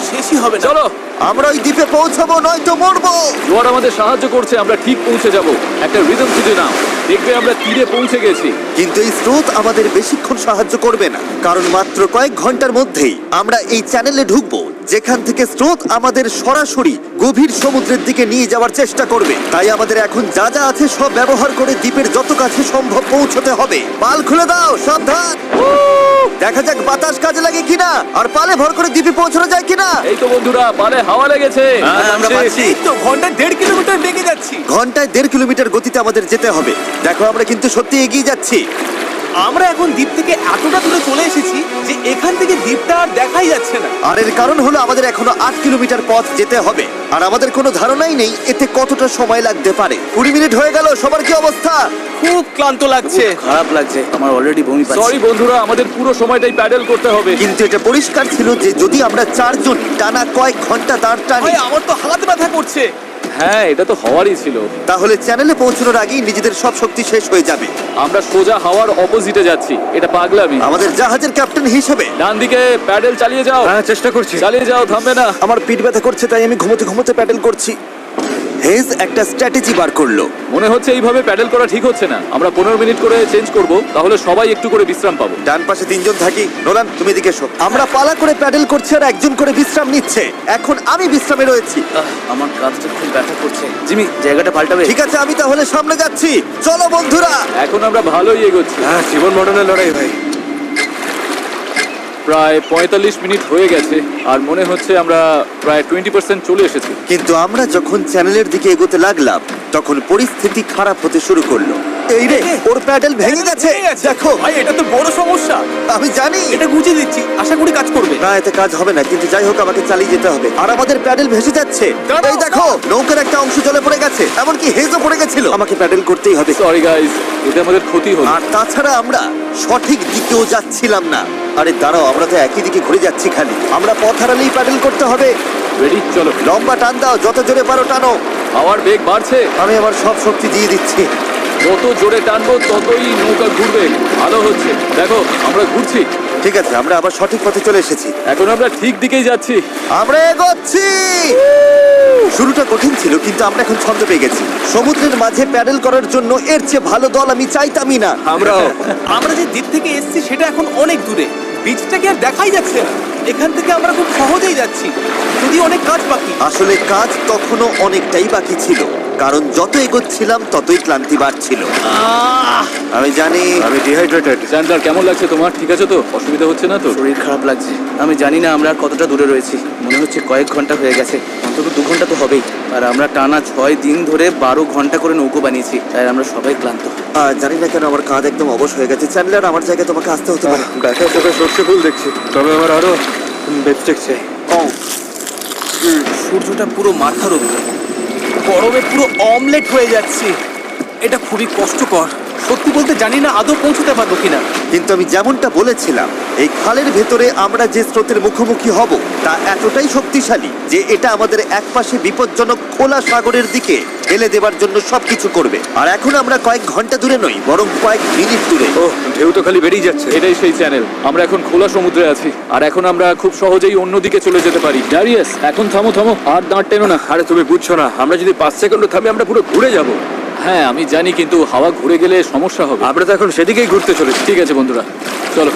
শেষই হবে না। চলো, আমরা ওই দ্বীপে পৌঁছাবো, নয়তো মরবো। জোয়ার আমাদের সাহায্য করছে। আমরা ঠিক পৌঁছে যাব। একটা রিদম খুঁজে নাও, দেখবে আমরা তীরে পৌঁছে গেছি। কিন্তু এই স্রোত আমাদের বেশিক্ষণ সাহায্য করবে না, কারণ মাত্র কয়েক ঘন্টার মধ্যেই আমরা এই চ্যানেলে ঢুকবো যেখান থেকে স্রোত আমাদের সরাসরি গভীর সমুদ্রের দিকে নিয়ে যাওয়ার চেষ্টা করবে। তাই আমাদের এখন যা যা আছে সব ব্যবহার করে দ্বীপের যত কাছে সম্ভব পৌঁছতে হবে। পাল খুলে দাও, সাবধান। দেখা যাক বাতাস কাজে লাগে কিনা, আর পালে ভর করে দ্বীপে পৌঁছানো যায় কিনা। এই তো বন্ধুরা, পালে হাওয়া লেগেছে। আমরা পাচ্ছি। এই তো ঘন্টায় 1.5 কিলোমিটার বেগে যাচ্ছি। ঘন্টায় 1.5 কিলোমিটার গতিতে আমাদের যেতে হবে। দেখো, আমরা কিন্তু সত্যি এগিয়ে যাচ্ছি। আমরা এখন দ্বীপ থেকে এতটা দূরে চলে এসেছি যে এখান থেকে দ্বীপটা আর দেখাই যাচ্ছে না। আর এর কারণ হলো আমাদের এখনো 8 কিলোমিটার পথ যেতে হবে, আর আমাদের কোনো ধারণাই নেই এতে কতটা সময় লাগতে পারে। 20 মিনিট হয়ে গেল। সবার কি অবস্থা? খুব ক্লান্ত লাগছে। খারাপ লাগছে। আমার অলরেডি বমি পাচ্ছে। সরি বন্ধুরা, আমাদের পুরো সময়টাই প্যাডেল করতে হবে। কিন্তু এটা পরিষ্কার ছিল যে যদি আমরা 4 জন টানা কয়েক ঘন্টা দাঁড় টানি, ভাই, আমার তো হাত ব্যথা করছে। হ্যাঁ, এটা তো হওয়ারই ছিল। তাহলে চ্যানেলে পৌঁছানোর আগেই নিজেদের সব শক্তি শেষ হয়ে যাবে। আমরা সোজা হাওয়ার অপোজিটে যাচ্ছি, এটা পাগলামি। আমাদের জাহাজের ক্যাপ্টেন হিসেবে ডান দিকে প্যাডেল চালিয়ে যাও। হ্যাঁ, চেষ্টা করছি। চালিয়ে যাও, থামবে না। আমার পিঠ ব্যথা করছে, তাই আমি ঘুমোতে ঘুমোতে প্যাডেল করছি। হেজ একটা স্ট্র্যাটেজি বার করলো। মনে হচ্ছে এইভাবে প্যাডেল করা ঠিক হচ্ছে না। আমরা 15 মিনিট করে চেঞ্জ করব, তাহলে সবাই একটু করে বিশ্রাম পাবো। ডান পাশে 3 জন থাকি। নোলান, তুমি এদিকে এসো। আমরা পালা করে প্যাডেল করছি আর একজন করে বিশ্রাম নিচ্ছে। এখন আমি বিশ্রামে রয়েছি। আমার কাঁধটা খুব ব্যথা করছে। জিমি, জায়গাটা পাল্টাবে? ঠিক আছে, আমি তাহলে সামনে যাচ্ছি। চলো বন্ধুরা। এখন আমরা ভালোই এগোচ্ছি। হ্যাঁ, জীবন মরণের লড়াই ভাই। প্রায় 45 মিনিট হয়ে গেছে আর মনে হচ্ছে আমরা প্রায় 20% চলে এসেছি। কিন্তু আমরা যখন চ্যানেলের দিকে এগোতে লাগলাম তখন পরিস্থিতি খারাপ হতে শুরু করলো। এই রে, ওর প্যাডেল ভেঙে গেছে। দেখো ভাই, এটা তো বড় সমস্যা। আমি জানি। এটা গুছিয়ে দিচ্ছি, আশা করি কাজ করবে। না, এতে কাজ হবে না, কিন্তু যাই হোক আমাকে চালিয়ে যেতে হবে। আর আমাদের প্যাডেল ভেসে যাচ্ছে। এই দেখো, নৌকার একটা অংশ জলে পড়ে গেছে, এমনকি হেজও পড়ে গেছিল। আমাকে প্যাডেল করতেই হবে। সরি গাইস, এতে আমাদের ক্ষতি হলো। আর তাছাড়া আমরা সঠিক দিকেও যাচ্ছিলাম না। আরে দাঁড়াও, আমরা তো একই দিকে ঘুরে যাচ্ছি খালি। আমরা পথ হারালেই প্যাডেল করতে হবে। রেডি, চলো। লম্বা টান দাও, যত জোরে পারো টানো। হাওয়ার বেগ বাড়ছে। আমি আমার সব শক্তি দিয়ে দিচ্ছি। যত জোরে টানবো ততই নৌকা ঘুরবে। ভালো হচ্ছে, দেখো আমরা ঘুরছি। ঠিক আছে, আমরা আবার সঠিক পথে চলে এসেছি। এখন আমরা ঠিক দিকেই যাচ্ছি। আমরা এগোচ্ছি। শুরুটা কঠিন ছিল, কিন্তু আমরা এখন ছন্দ পেয়ে গেছি। সমুদ্রের মাঝে প্যাডেল করার জন্য এর চেয়ে ভালো দল আমি চাইতামই না। আমরাও। আমরা যে দ্বীপ থেকে এসেছি সেটা এখন অনেক দূরে। বীজটাকে আর দেখাই যাচ্ছে না। এখান থেকে আমরা খুব সহজেই যাচ্ছি, যদি অনেক কাজ বাকি। আসলে কাজ তখনো অনেকটাই বাকি ছিল, কারণ যত এগোচ্ছিলাম ততই ক্লান্তি বাড়ছিল। আমি জানি। আমি ডিহাইড্রেটেড। চ্যান্ডলার, কেমন লাগছে তোমার? ঠিক আছে তো? অসুবিধা হচ্ছে না তো? শরীর খারাপ লাগছে। আমি জানি না আমরা আর কতটা দূরে রয়েছি। মনে হচ্ছে কয়েক ঘন্টা হয়ে গেছে, অন্তত 2 ঘন্টা তো হবেই। আর আমরা টানা 6 দিন ধরে 12 ঘন্টা করে নৌকো বানিয়েছি, তাই আমরা সবাই ক্লান্ত। জানি না কেন আমার কাঁধ একদম অবশ হয়ে গেছে। চ্যান্ডলার, আমার জায়গায় তোমাকে আসতে হতে পারে। ব্যথা চোখে সর্ষে ফুল দেখছি, তবে আমার আরো বেস্টেক চাই। সূর্যটা পুরো মাথার উপর, গরমে পুরো অমলেট হয়ে যাচ্ছে। এটা খুবই কষ্টকর। সত্যি বলতে জানি না আদৌ পৌঁছতে পারবো কিনা। কিন্তু আমি যেমনটা বলেছিলাম, এই খালের ভেতরে আমরা যে স্রোতের মুখোমুখি হব তা এতটাই শক্তিশালী যে এটা আমাদের একপাশে বিপজ্জনক খোলা সাগরের দিকে ঠেলে দেবার জন্য সবকিছু করবে। আর এখন আমরা কয়েক ঘন্টা দূরে নই, বরং কয়েক মিনিট দূরে। ও, ঢেউ তো খালি বেরিয়ে যাচ্ছে। এটাই সেই চ্যানেল। আমরা এখন খোলা সমুদ্রে আছি আর এখন আমরা খুব সহজেই অন্যদিকে চলে যেতে পারি। ড্যারিয়াস, এখন থামো থামো, আর দাঁড় টেনো না। আরে তুমি বুঝছো না, আমরা যদি 5 সেকেন্ড থামি আমরা পুরো ঘুরে যাব। হ্যাঁ আমি জানি, কিন্তু হাওয়া ঘুরে গেলে সমস্যা হবে। আমরা তো এখন সেদিকেই ঘুরতে চলেছি। ঠিক আছে বন্ধুরা, চলো।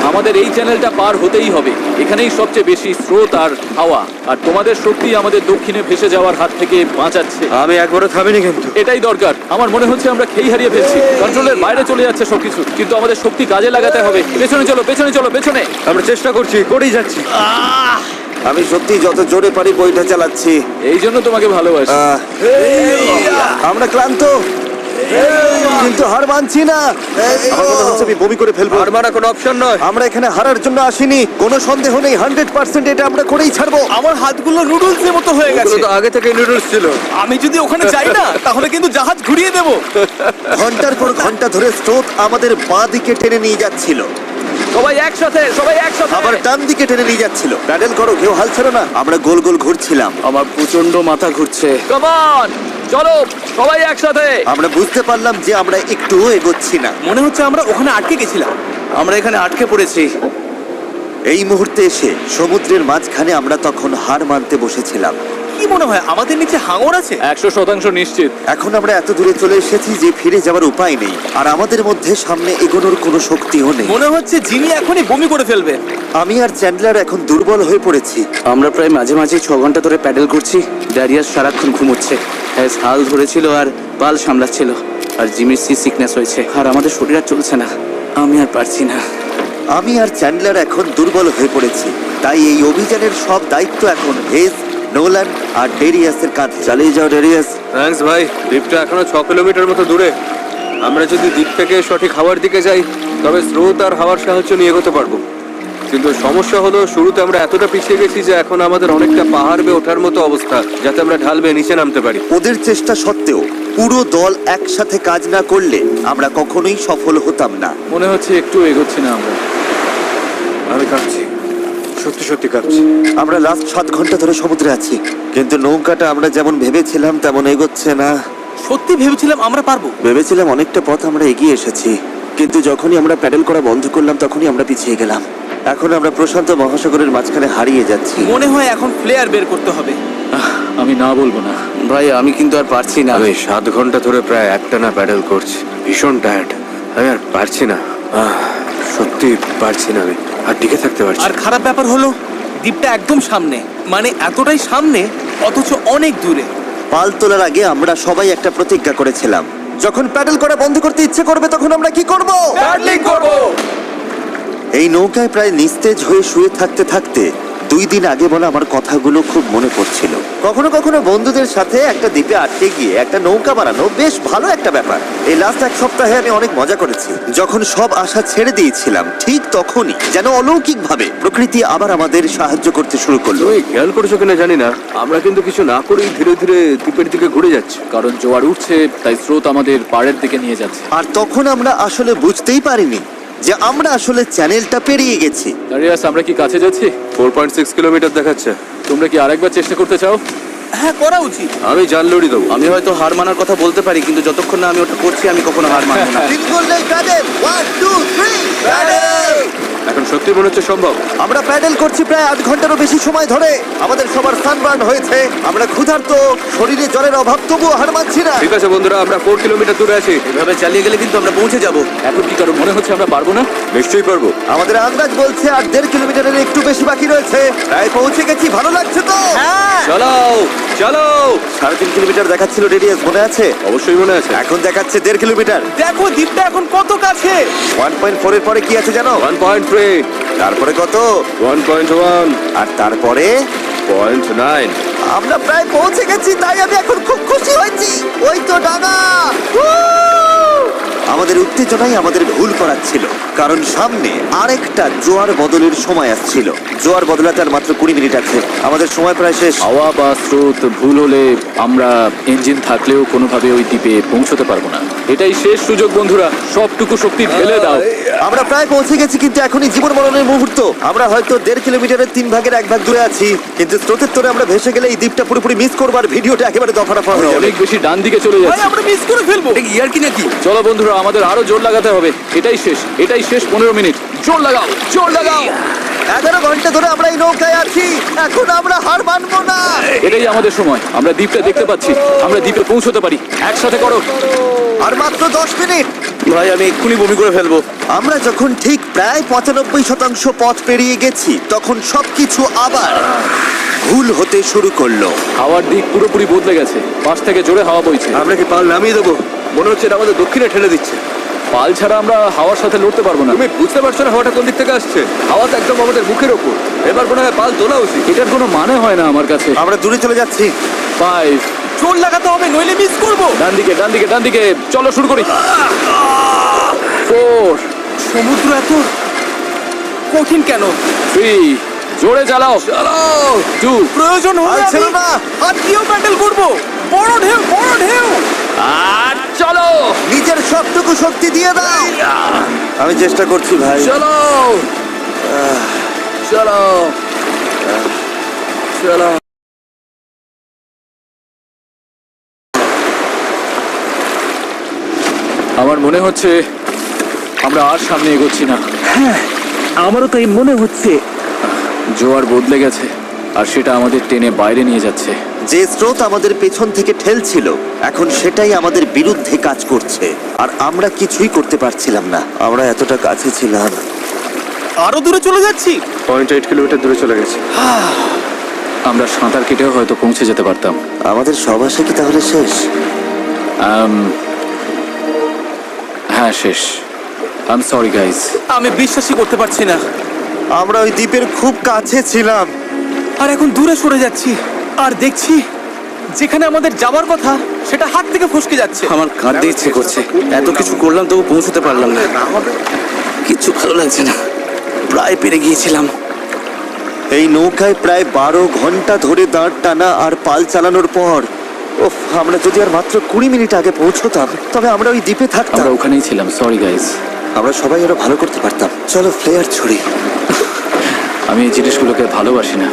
আমাদের এই চ্যানেলটা পার হতেই হবে। এখানেই সবচেয়ে বেশি স্রোত আর হাওয়া, আর তোমাদের শক্তি আমাদের দক্ষিণে ভেসে যাওয়ার হাত থেকে বাঁচাচ্ছে। আমি একবারও থামিনি কিন্তু। এটাই দরকার। আমার মনে হচ্ছে আমরা খেই হারিয়ে ফেলছি, কন্ট্রোলের বাইরে চলে যাচ্ছে সবকিছু। কিন্তু আমাদের শক্তি কাজে লাগাতে হবে। পেছনে চলো, পেছনে চলো, পেছনে। আমরা চেষ্টা করছি, করেই যাচ্ছি। আমি সত্যি যত জোরে পারি বইটা চালাচ্ছি। এই জন্য তোমাকে ভালোবাসি। আমরা ক্লান্ত, কিন্তু হার মানছি না। আমার মনে হচ্ছে আমি বমি করে ফেলবো। আর মারা কোনো অপশন নয়। আমরা এখানে হারার জন্য আসিনি, কোনো সন্দেহ নেই। 100% এটা আমরা করেই ছাড়বো। আমার হাতগুলো নুডলসের মতো হয়ে ওগুলো গেছে। তো আগে থেকে নুডলস ছিল। আমি যদি ওখানে যাই না তাহলে কিন্তু জাহাজ ঘুরিয়ে দেবো। ঘন্টার পর ঘন্টা ধরে স্রোত আমাদের বাঁ দিকে টেনে নিয়ে যাচ্ছিল, সবাই একসাথে, সবাই একসাথে। আবার ডান দিকে টেনে নিয়ে যাচ্ছিল। প্যাডেল করো, কেউ হাল ছাড়ো না। আমরা গোল গোল ঘুরছিলাম। আমার প্রচন্ড মাথা ঘুরছে। কাম অন, চলো সবাই একসাথে। আমরা বুঝতে পারলাম যে আমরা একটুও এগোচ্ছি না। মনে হচ্ছে আমরা ওখানে আটকে গেছিলাম। আমরা এখানে আটকে পড়েছি। এই মুহূর্তে এসে সমুদ্রের মাঝখানে আমরা তখন হার মানতে বসেছিলাম। কি মনে হয় আমাদের নিচে হাঙর আছে? 100% নিশ্চিত। এখন আমরা এত দূরে চলে এসেছি যে ফিরে যাওয়ার উপায় নেই, আর আমাদের মধ্যে সামনে এগোনোর কোনো শক্তিও নেই। মনে হচ্ছে জিমি এখনই বমি করে ফেলবে। আমি আর চ্যান্ডলার এখন দুর্বল হয়ে পড়েছি। আমরা প্রায় মাঝে মাঝে 6 ঘন্টা ধরে প্যাডেল করছি। ড্যারিয়াস সারাক্ষণ ঘুমোচ্ছে, হ্যাজ হাল ধরেছিল আর পাল সামলাচ্ছিল। আর জিমির সিকনেস হয়েছে, আর আমাদের শরীর আর চলছে না। আমি আর পারছি না। আমি আর চ্যান্ডলার এখন দুর্বল হয়ে পড়েছি, তাই এই অভিযানের সব দায়িত্ব এখন হেজ, নোলান আর ডেরিয়াসের কাঁধে। চালিয়ে যাও ডেরিয়াস। থ্যাঙ্কস ভাই। দ্বীপটা এখনো 6 কিলোমিটার মতো দূরে। আমরা যদি দ্বীপ থেকে সঠিক হাওয়ার দিকে যাই তবে স্রোত আর হাওয়ার সাহায্য নিয়ে এগোতে পারবো। কিন্তু সমস্যা হলো শুরুতে আমরা এতটা পিছিয়ে গেছি যে এখন আমাদের অনেকটা পাহাড় বেয়ে ওঠার মতো অবস্থা, যাতে আমরা ঢাল বেয়ে নিচে নামতে পারি। ওদের চেষ্টা সত্ত্বেও পুরো দল একসাথে কাজ না করলে আমরা কখনোই সফল হতাম না। মনে হচ্ছে একটু এগোচ্ছি না আমরা। আমি কাঁপছি। সত্যি সত্যি কাঁপছি। আমরা লাস্ট 7 ঘন্টা ধরে সমুদ্রে আছি, কিন্তু নৌকাটা আমরা যেমন ভেবেছিলাম তেমন এগোচ্ছে না। সত্যি ভেবেছিলাম আমরা পারবো। ভেবেছিলাম অনেকটা পথ আমরা এগিয়ে এসেছি, কিন্তু যখনই আমরা প্যাডেল করা বন্ধ করলাম তখনই আমরা পিছিয়ে গেলাম। এখন আমরা প্রশান্ত মহাসাগরের মাঝখানে হারিয়ে যাচ্ছি। মনে হয় এখন ফ্লেয়ার বের করতে হবে। আমি না বলবো না। ভাই আমি কিন্তু আর পারছি না। আমি 7 ঘন্টা ধরে প্রায় একটানা প্যাডেল করছি, ভীষণ টায়ার্ড। আমি আর পারছি না, সত্যি পারছি না, আমি আর টিকে থাকতে পারছি আর না। খারাপ ব্যাপার হলো দ্বীপটা একদম সামনে, মানে এতটাই সামনে অথচ অনেক দূরে। পাল তোলার আগে আমরা সবাই একটা প্রতিজ্ঞা করেছিলাম, যখন প্যাডেল করা বন্ধ করতে ইচ্ছে করবে তখন আমরা কি করব? প্যাডলিং করব। এই নৌকায় প্রায় নিস্তেজ হয়ে শুয়ে থাকতে থাকতে 2 দিন আগে বলা আমার কথাগুলো খুব মনে পড়ছিল। কখনো কখনো বন্ধুদের সাথে একটা দ্বীপে আটকে গিয়ে একটা নৌকা বানানো বেশ ভালো একটা ব্যাপার। এই লাস্ট 1 সপ্তাহে আমি অনেক মজা করেছি। যখন সব আশা ছেড়ে দিয়েছিলাম ঠিক তখনই যেন অলৌকিকভাবে প্রকৃতি আবার আমাদের সাহায্য করতে শুরু করলো। তুমি খেয়াল করেছো কিনা জানি না, আমরা কিন্তু কিছু না করেই ধীরে ধীরে দ্বীপের দিকে ঘুরে যাচ্ছি। কারণ জোয়ার উঠছে, তাই স্রোত আমাদের পাড়ের দিকে নিয়ে যাচ্ছে। আর তখন আমরা আসলে বুঝতেই পারিনি যে আমরা আসলে চ্যানেলটা পেরিয়ে গেছি। দাঁড়িয়াস, আমরা কি কাছে যাচ্ছি? 4.6 কিলোমিটার দেখাচ্ছে। তোমরা কি আরেকবার চেষ্টা করতে চাও? হ্যাঁ, করা উচিত। আমি জান লড়ি দেবো। আমি হয়তো হার মানার কথা বলতে পারি, কিন্তু যতক্ষণ না আমি ওটা করছি আমি কখনো হার মানবো না। তিন গোল্ডেন প্যাডেল, 1 2 3 প্যাডেল। এখন সত্যি মনে হচ্ছে সম্ভব। আমরা প্যাডেল করছি প্রায় 8 ঘন্টারও বেশি সময় ধরে। আমাদের সবার সানবার্ন হয়েছে, আমরা ক্ষুধার্ত, শরীরে জলের অভাব, তবুও হার মানছি না। ঠিক আছে বন্ধুরা, আমরা 4 কিলোমিটার দূরে আছি। এভাবে চালিয়ে গেলে কিন্তু আমরা পৌঁছে যাব। এখন কি কারো মনে হচ্ছে আমরা পারবো না? নিশ্চয়ই পারবো। আমাদের আন্দাজ বলছে আর 1.5 কিলোমিটারের একটু বেশি বাকি রয়েছে। প্রায় পৌঁছে গেছি, ভালো লাগছে তো? চালাও চালাও। 3.5 কিলোমিটার দেখাচ্ছিল রেডিয়াস, মনে আছে? অবশ্যই মনে আছে। এখন দেখাচ্ছে 1.5 কিলোমিটার। দেখো দ্বীপটা এখন কত কাছে। 1.4 এর পরে কি আছে জানো? 1.3, তারপরে কত? 1.1, আর তারপরে 0.9। আমরা প্রায় পৌঁছে গেছি, তাই আমি এখন খুব খুশি হয়েছি। ওই তো ডানা। আমাদের উত্তেজনাই আমাদের ভুল করাচ্ছিল, কারণ সামনে আরেকটা জোয়ার বদলের সময় আসছিল। জোয়ার বদলাতে আর মাত্র 20 মিনিট আছে, আমাদের সময় প্রায় শেষ। হাওয়া বা স্রোত ভুল হলে আমরা ইঞ্জিন থাকলেও কোনোভাবে ওই দ্বীপে পৌঁছতে পারবো না। এটাই শেষ সুযোগ বন্ধুরা, সবটুকু শক্তি ঢেলে দাও। আমরা প্রায় পৌঁছে গেছি, কিন্তু এখনই জীবন মরণের মুহূর্ত। আমরা হয়তো 1.5 কিলোমিটারের 3 ভাগের 1 ভাগ দূরে আছি, কিন্তু স্রোতের তোরে আমরা ভেসে গেলে এই দ্বীপটা পুরোপুরি মিস করবার, ভিডিওটা একেবারে দফারফা হয়ে যাবে। অনেক বেশি ডান দিকে চলে ভাই যাচ্ছে। আমরা মিস করে ফেলবো। এটা ইয়ার কি নাকি? চলো বন্ধুরা, আমাদের আরো জোর লাগাতে হবে। এটাই শেষ, এটাই শেষ 15 মিনিট। জোর লাগাও, জোর লাগাও। 11 ঘন্টা ধরে আমরা এই নৌকায় আছি, এখন আমরা হার মানবো না। এটাই আমাদের সময়। আমরা দ্বীপটা দেখতে পাচ্ছি, আমরা দ্বীপে পৌঁছতে পারি। একসাথে করো। আর মাত্র 10 মিনিট। ভাই আমি এক্ষুনি বমি করে ফেলবো। আমরা যখন ঠিক প্রায় 95% পথ পেরিয়ে গেছি, তখন সবকিছু আবার ভুল হতে শুরু করলো। হাওয়ার দিক পুরোপুরি বদলে গেছে, পাশ থেকে জোরে হাওয়া বইছে। আমরা কি পাল নামিয়ে দেবো? মনে হচ্ছে এটা আমাদের দক্ষিণে ঠেলে দিচ্ছে। পাল ছাড়া আমরা হাওয়ার সাথে লড়তে পারবো না। তুমি বুঝতে পারছো না হাওয়াটা কোন দিক থেকে আসছে? হাওয়া তো একদম আমাদের মুখের ওপর। এবার মনে হয় পাল তোলা উচিত। এটার কোনো মানে হয় না আমার কাছে। আমরা দূরে চলে যাচ্ছি। 5, জোর লাগাতে হবে, নইলে মিস করবো। ডান দিকে, ডান দিকে, ডান দিকে। চলো শুরু করি। 4, সমুদ্র এত কঠিন কেন? 3, জোরে চালাও। চালাও। 2, প্রয়োজন আর হলে ছিল আমি না। আর কিও প্যাডেল করবো। বড় ঢেউ, বড় ঢেউ। আর চলো। নিজের সবটুকু শক্তি দিয়ে দাও। আমি চেষ্টা করছি ভাই। চলো। চলো। চলো। আমার মনে হচ্ছে আমরা আর সামনে এগোচ্ছি না। আমারও তাই মনে হচ্ছে। জোয়ার বদলে গেছে, আর সেটা আমাদের টেনে বাইরে নিয়ে যাচ্ছে। যে স্রোত আমাদের পেছন থেকে ঠেলছিল, এখন সেটাই আমাদের বিরুদ্ধে কাজ করছে, আর আমরা কিছুই করতে পারছিলাম না। আমরা এতটা কাছে ছিলাম। আরো দূরে চলে যাচ্ছি। 0.8 কিলোমিটার দূরে চলে গেছে। আমরা সাঁতার কেটেও হয়তো পৌঁছে যেতে পারতাম। আমাদের সব আশা কি তাহলে শেষ? হ্যাঁ, শেষ। I am sorry guys. আমি বিশ্বাসই করতে পারছি না। আমরা ওই দ্বীপের খুব কাছে ছিলাম। আর এখন দূরে সরে যাচ্ছি, আর দেখছি যেখানে আমাদের যাওয়ার কথা সেটা হাত থেকে ফসকে যাচ্ছে। আমার কাঁদতে ইচ্ছে করছে। এত কিছু করলাম তবু পৌঁছতে পারলাম না। কিচ্ছু ভালো লাগছে না। প্রায় পেরে গিয়েছিলাম। এই নৌকায় প্রায় 12 ঘন্টা ধরে দাঁড় টানা আর পাল চালানোর পর, ওফ, আমরা যদি আর মাত্র 20 মিনিট আগে পৌঁছতাম, তবে আমরা ওই দ্বীপে থাকতাম। আমরা ওখানেই ছিলাম। Sorry guys. আমরা সবাই আরো ভালো করতে পারতাম। চলো ফ্লেয়ার ছড়ি। আমি এই জিনিসগুলোকে ভালোবাসি না।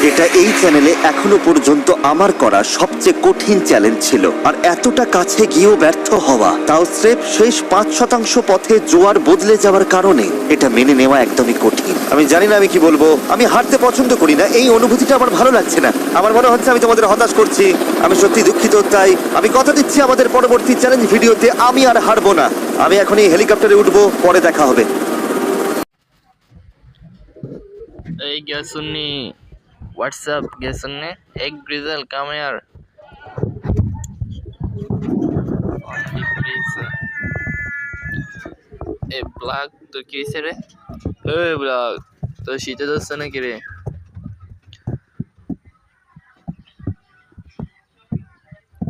এটা এই চ্যানেলে এখনো পর্যন্ত আমার করা সবচেয়ে কঠিন চ্যালেঞ্জ ছিল, আর এতটা কাছে গিয়েও ব্যর্থ হওয়া, তাও স্রেফ শেষ 5% পথে জোয়ার বদলে যাওয়ার কারণে, এটা মেনে নেওয়া একদমই কঠিন। আমি জানি না আমি কি বলবো। আমি হারতে পছন্দ করি না, এই অনুভূতিটা আমার ভালো লাগছে না। আমার মনে হচ্ছে আমি তোমাদের হতাশ করছি। আমি সত্যি দুঃখিত। তাই আমি কথা দিচ্ছি আমাদের পরবর্তী চ্যালেঞ্জ ভিডিওতে আমি আর হারবো না। আমি এখন এই হেলিকপ্টারে উঠবো, পরে দেখা হবে। Hey, guys, Sunni. What's up, guys, Sunni? Egg Grizzle, come here. Only Grizzle. Hey, Black, তোর কি হয়েছে রে? Hey, Black, তোর শীতে যাচ্ছে নাকি রে?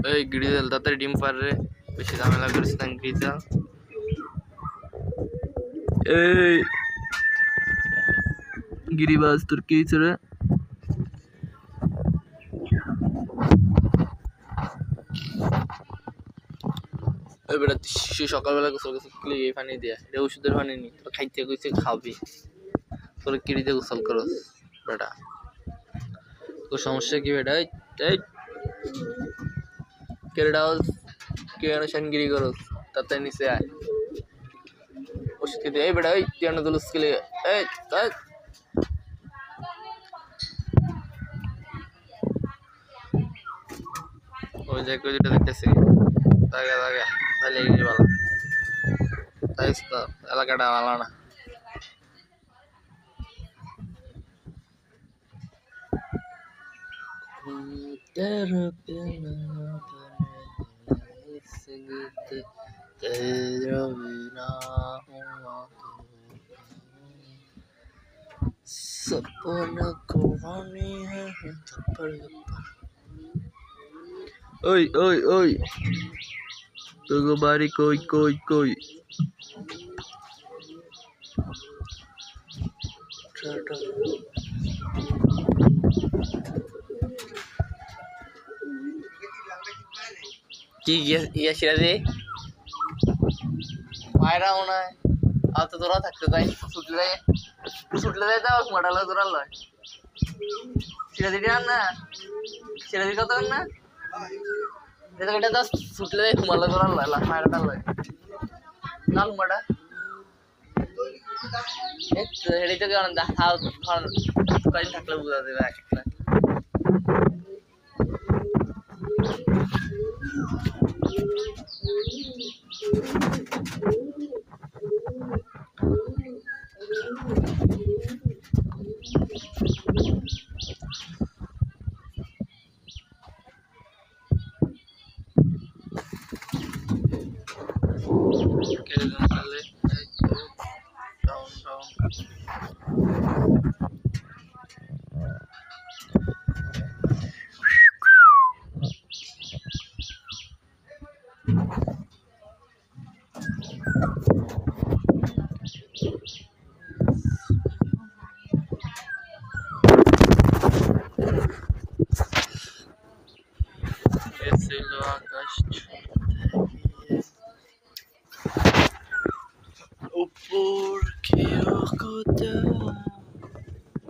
Hey, Grizzle, তাড়াতাড়ি ডিম পার রে। বেশি ঝামেলা করিস না, Grizzle. Hey, গিরিবাজ, তোর কি হয়েছে রে? ওই বেটা সকালবেলা গোসল গোসল করলি এই পানি দিয়া, এটা ওষুধের পানি নি, তোর খাইতে কইছে খাবি, তোর কিরিতে গোসল করস বেটা, তোর সমস্যা কি বেটা? এই কেরাডাউস কেন শানগিরি করস? তাতে নিচে আয়, ওষুধ খেতে। এই বেটা, এই কেন দলুস কেলে? এই তাই ওই যে কই যেটা দেখতেছি জায়গা জায়গা তাহলে এই ভালো, তাই তো এলাকাটা ভালো না। सपना कुरानी है थप्पड़ थप्पड़। ओय ओय ओय, তোগো বাড়ি কই কই কই? কি ইয়া সিরাজে মায়েরা মনে হয় আর তো তোরা থাকতে তাই ছুটলে যাই তাও মাটালো তোরা লয় সিরাজি না সিরাজি কত না এটা তো ছুটলে যাই ঘুমালো তোরা লয় মায়েরাটা লয় না ঘুমাটা হেঁটে তো কেমন হাও কদিন থাকলে বোঝা দেবে একটা।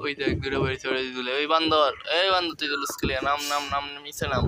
ওই দেখ দূরে বাড়ি চড়ে দিলে ওই বান্দর, এই বান্দর তুই তো লুস্কেলিয়া নাম নাম নাম নিচে নাম।